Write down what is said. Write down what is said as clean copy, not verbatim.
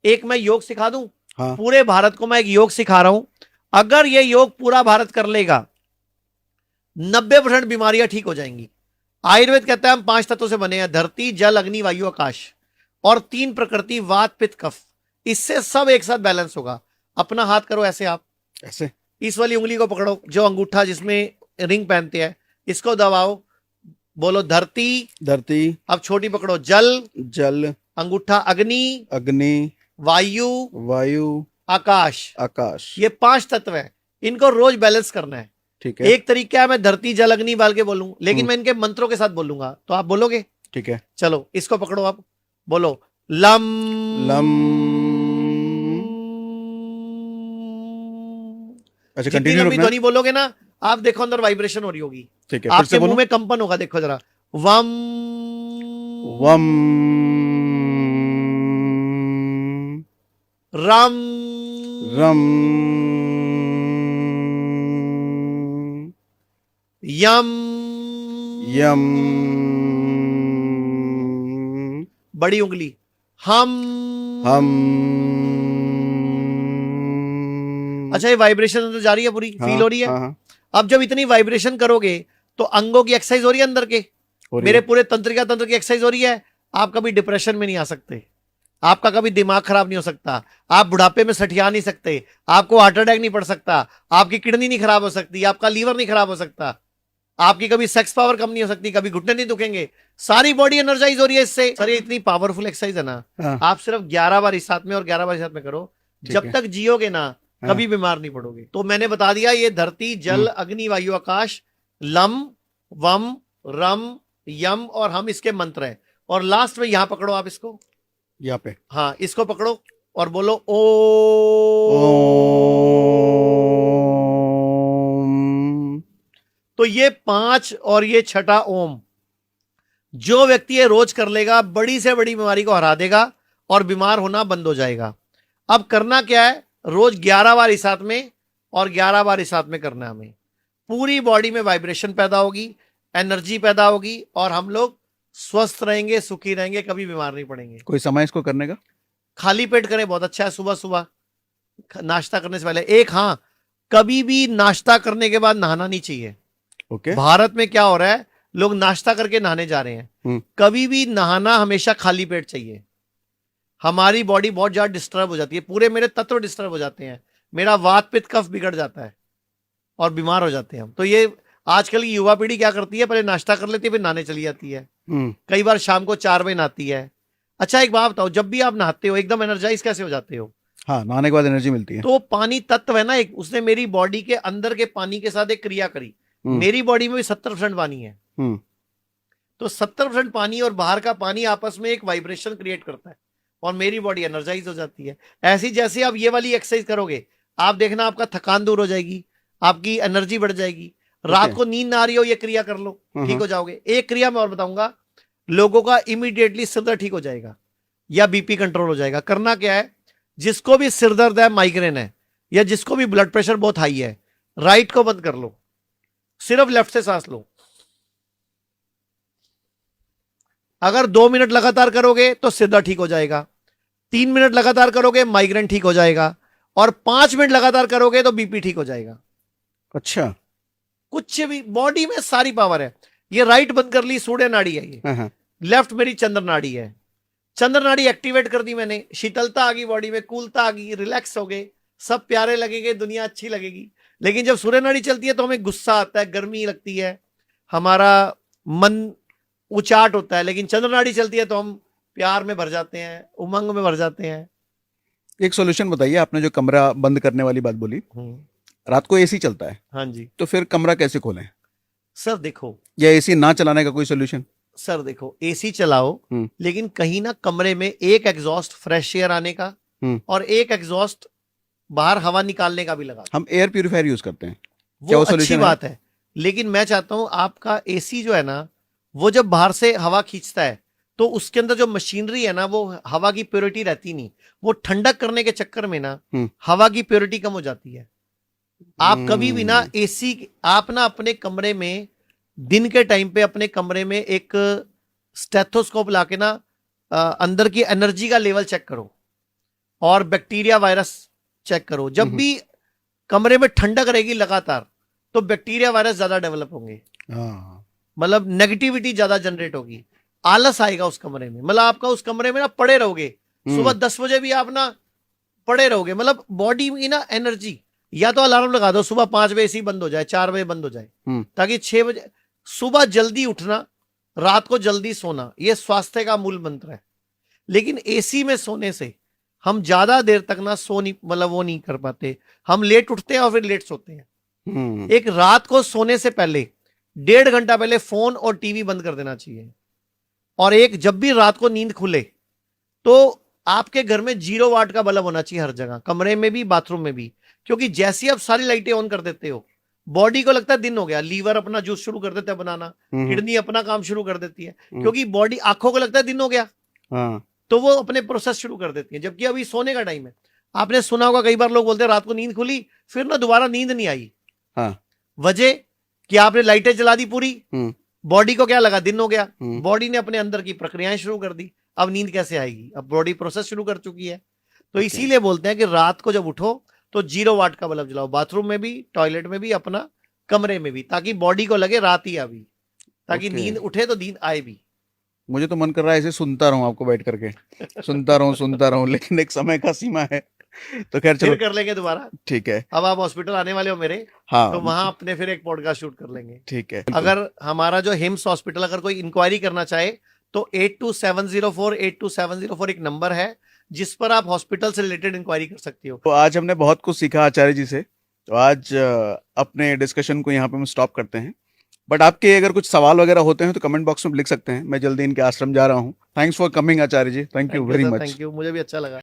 एक मैं योग सिखा दूं, हाँ। पूरे भारत को मैं एक योग सिखा रहा हूं, अगर ये योग पूरा भारत कर लेगा 90% बीमारियां ठीक हो जाएंगी। आयुर्वेद कहता है हम 5 तत्वों से बने हैं, धरती जल अग्नि वायु आकाश, और 3 प्रकृति वात पित्त कफ। इससे सब एक साथ बैलेंस होगा। अपना हाथ करो ऐसे, आप ऐसे? इस वाली उंगली को पकड़ो, जो अंगूठा जिसमें रिंग पहनते हैं, इसको दबाओ, बोलो धरती। धरती। अब छोटी पकड़ो, जल, जल। अंगूठा अग्नि, अग्नि। वायु, वायु। आकाश। आकाश। ये 5 तत्व हैं, इनको रोज बैलेंस करना है। ठीक है। एक तरीका है मैं धरती जल अग्नि बाल के बोलूं, लेकिन मैं इनके मंत्रों के साथ बोलूंगा, तो आप बोलोगे? ठीक है। चलो इसको पकड़ो, आप बोलो लम लम। अच्छा, जितनी कंटिन्यू लंबी रखना है? ध्वनि बोलोगे ना, आप देखो अंदर वाइब्रेशन हो रही होगी। ठीक है, फिर से आपके मुंह बोलो। में कंपन होगा, देखो जरा। वम वम। रम रम। यम यम। बड़ी उंगली हम। हम। अच्छा, ये वाइब्रेशन अंदर जा रही है, पूरी हाँ फील हो रही है। हाँ हाँ, अब जब इतनी वाइब्रेशन करोगे तो अंगों की एक्सरसाइज हो रही है अंदर के, हो रही मेरे है। पूरे तंत्रिका तंत्र की एक्सरसाइज हो रही है। आप कभी डिप्रेशन में नहीं आ सकते, आपका कभी दिमाग खराब नहीं हो सकता, आप बुढ़ापे में सठिया नहीं सकते, आपको हार्ट अटैक नहीं पड़ सकता, आपकी किडनी नहीं खराब हो सकती, आपका लीवर नहीं खराब हो सकता, आपकी कभी सेक्स पावर कम नहीं हो सकती, कभी घुटने नहीं दुखेंगे, सारी बॉडी एनर्जाइज हो रही है इससे। सर ये इतनी पावरफुल एक्सरसाइज है ना, हाँ, आप सिर्फ 11 बार इस साथ में और 11 बार इस साथ में करो, ठीक जब है। तक जियोगे ना हाँ। कभी बीमार नहीं पड़ोगे। तो मैंने बता दिया, ये धरती जल अग्नि वायु आकाश, लम वम रम यम और हम इसके मंत्र है। और लास्ट में यहां पकड़ो आप इसको, यहाँ पे। हाँ इसको पकड़ो और बोलो ओ। ओम। तो ये 5 और ये छठा ओम, जो व्यक्ति ये रोज कर लेगा बड़ी से बड़ी बीमारी को हरा देगा और बीमार होना बंद हो जाएगा। अब करना क्या है, रोज 11 बार इस हाथ में और 11 बार इस हाथ में करना है हमें। पूरी बॉडी में वाइब्रेशन पैदा होगी, एनर्जी पैदा होगी, और हम लोग स्वस्थ रहेंगे, सुखी रहेंगे, कभी बीमार नहीं पड़ेंगे। कोई समय इसको करने का? खाली पेट करें, बहुत अच्छा है, सुबह सुबह नाश्ता करने से पहले। एक हाँ, कभी भी नाश्ता करने के बाद नहाना नहीं चाहिए। ओके। भारत में क्या हो रहा है, लोग नाश्ता करके नहाने जा रहे हैं। कभी भी नहाना हमेशा खाली पेट चाहिए। हमारी बॉडी बहुत ज्यादा डिस्टर्ब हो जाती है, पूरे मेरे तत्व डिस्टर्ब हो जाते हैं, मेरा वात पित्त कफ बिगड़ जाता है और बीमार हो जाते हैं हम। तो ये आजकल की युवा पीढ़ी क्या करती है, पहले नाश्ता कर लेती है फिर नहाने चली जाती है, कई बार शाम को 4 बजे नहाती है। अच्छा एक बात बताओ, जब भी आप नहाते हो एकदम एनर्जाइज कैसे हो जाते हो? हाँ, नहाने के बाद एनर्जी मिलती है। तो पानी तत्व है ना एक, उसने मेरी बॉडी के अंदर के पानी के साथ एक क्रिया करी। मेरी बॉडी में भी 70% पानी है, तो 70% पानी और बाहर का पानी आपस में एक वाइब्रेशन क्रिएट करता है और मेरी बॉडी एनर्जाइज हो जाती है। ऐसी जैसे आप ये वाली एक्सरसाइज करोगे, आप देखना आपका थकान दूर हो जाएगी, आपकी एनर्जी बढ़ जाएगी। रात को नींद ना आ रही हो, ये क्रिया कर लो, ठीक हो जाओगे। एक क्रिया मैं और बताऊंगा, लोगों का इमीडिएटली सिर दर्द ठीक हो जाएगा या बीपी कंट्रोल हो जाएगा। करना क्या है, जिसको भी सिर दर्द है, माइग्रेन है, या जिसको भी ब्लड प्रेशर बहुत हाई है, राइट को बंद कर लो, सिर्फ लेफ्ट से सांस लो। अगर 2 मिनट लगातार करोगे तो सिर दर्द ठीक हो जाएगा, 3 मिनट लगातार करोगे माइग्रेन ठीक हो जाएगा, और 5 मिनट लगातार करोगे तो बीपी ठीक हो जाएगा। अच्छा। कुछ भी, बॉडी में सारी पावर है। ये राइट बंद कर ली, सूर्य नाड़ी है ये, लेफ्ट मेरी चंद्र नाड़ी है। चंद्र नाड़ी एक्टिवेट कर दी मैंने, शीतलता आ गई बॉडी में, कूलता आ गई, रिलैक्स हो गए, सब प्यारे लगेंगे, दुनिया अच्छी लगेगी। लेकिन जब सूर्य नाड़ी चलती है तो हमें गुस्सा आता है, गर्मी लगती है, हमारा मन उचाट होता है। लेकिन चंद्र नाड़ी चलती है तो हम प्यार में भर जाते हैं, उमंग में भर जाते हैं। एक सॉल्यूशन बताइए, आपने जो कमरा बंद करने वाली बात बोली, रात को एसी चलता है, हाँ जी। तो फिर कमरा कैसे खोलें? सर देखो, या एसी ना चलाने का कोई सॉल्यूशन? सर देखो, एसी चलाओ, लेकिन कहीं ना कमरे में एक एग्जॉस्ट फ्रेश एयर आने का और एक एग्जॉस्ट बाहर हवा निकालने का भी लगा। हम एयर प्यूरिफायर यूज करते हैं, वो अच्छी बात है, लेकिन मैं चाहता हूं आपका एसी जो है ना, वो जब बाहर से हवा खींचता है तो उसके अंदर जो मशीनरी है ना, वो हवा की प्योरिटी रहती नहीं, वो ठंडक करने के चक्कर में ना हवा की प्योरिटी कम हो जाती है। आप कभी भी ना एसी, आप ना अपने कमरे में दिन के टाइम पे अपने कमरे में एक स्टेथोस्कोप लाके ना अंदर की एनर्जी का लेवल चेक करो। और बैक्टीरिया वायरस चेक करो। जब भी कमरे में ठंडक रहेगी लगातार तो बैक्टीरिया वायरस ज्यादा डेवलप होंगे, मतलब नेगेटिविटी ज्यादा जनरेट होगी, आलस आएगा उस कमरे में, मतलब आपका उस कमरे में ना पड़े रहोगे, सुबह 10 बजे भी आप ना पड़े रहोगे, मतलब बॉडी में ना एनर्जी, या तो अलार्म लगा दो सुबह 5 बजे एसी बंद हो जाए, 4 बजे बंद हो जाए, ताकि 6 बजे सुबह जल्दी उठना, रात को जल्दी सोना, यह स्वास्थ्य का मूल मंत्र है। लेकिन एसी में सोने से हम ज्यादा देर तक ना सो नहीं, मतलब वो नहीं कर पाते, हम लेट उठते हैं और फिर लेट सोते हैं। एक रात को सोने से पहले 1.5 घंटा पहले फोन और टीवी बंद कर देना चाहिए। और एक जब भी रात को नींद खुले तो आपके घर में 0 वाट का बल्ब होना चाहिए हर जगह, कमरे में भी बाथरूम में भी, क्योंकि जैसे ही आप सारी लाइटें ऑन कर देते हो बॉडी को लगता है दिन हो गया, लीवर अपना जूस शुरू कर देता है बनाना, किडनी अपना काम शुरू कर देती है, क्योंकि बॉडी, आंखों को लगता है दिन हो गया, तो वो अपने प्रोसेस शुरू कर देती है, जबकि अभी सोने का टाइम है। आपने सुना होगा कई बार लोग बोलते हैं रात को नींद खुली फिर ना दोबारा नींद नहीं आई। वजह कि आपने लाइटें जला दी पूरी, बॉडी को क्या लगा दिन हो गया, बॉडी ने अपने अंदर की प्रक्रियाएं शुरू कर दी, अब नींद कैसे आएगी, अब बॉडी प्रोसेस शुरू कर चुकी है। तो इसीलिए बोलते हैं कि रात को जब उठो तो 0 वाट का बल्ब जलाओ, बाथरूम में भी, टॉयलेट में भी, अपना कमरे में भी, ताकि बॉडी को लगे रात ही अभी, ताकि नींद उठे तो नींद आए भी। मुझे तो मन कर रहा है ऐसे सुनता रहूं आपको बैठ करके, सुनता रहूं, लेकिन एक समय का सीमा है, तो खैर चलो फिर कर लेंगे दोबारा। ठीक है, अब आप हॉस्पिटल आने वाले हो मेरे, हाँ, तो वहां अपने फिर एक पॉडकास्ट शूट कर लेंगे। ठीक है। अगर हमारा जो हिम्स हॉस्पिटल, अगर कोई इंक्वायरी करना चाहे तो 8270482704 एक नंबर है जिस पर आप हॉस्पिटल से रिलेटेड इंक्वायरी कर सकती हो। तो आज हमने बहुत कुछ सीखा आचार्य जी से, तो आज अपने डिस्कशन को यहाँ पे हम स्टॉप करते हैं। बट आपके अगर कुछ सवाल वगैरह होते हैं तो कमेंट बॉक्स में लिख सकते हैं, मैं जल्दी इनके आश्रम जा रहा हूँ। Thanks for coming Acharya ji, thank you very much. Thank you, मुझे भी अच्छा लगा।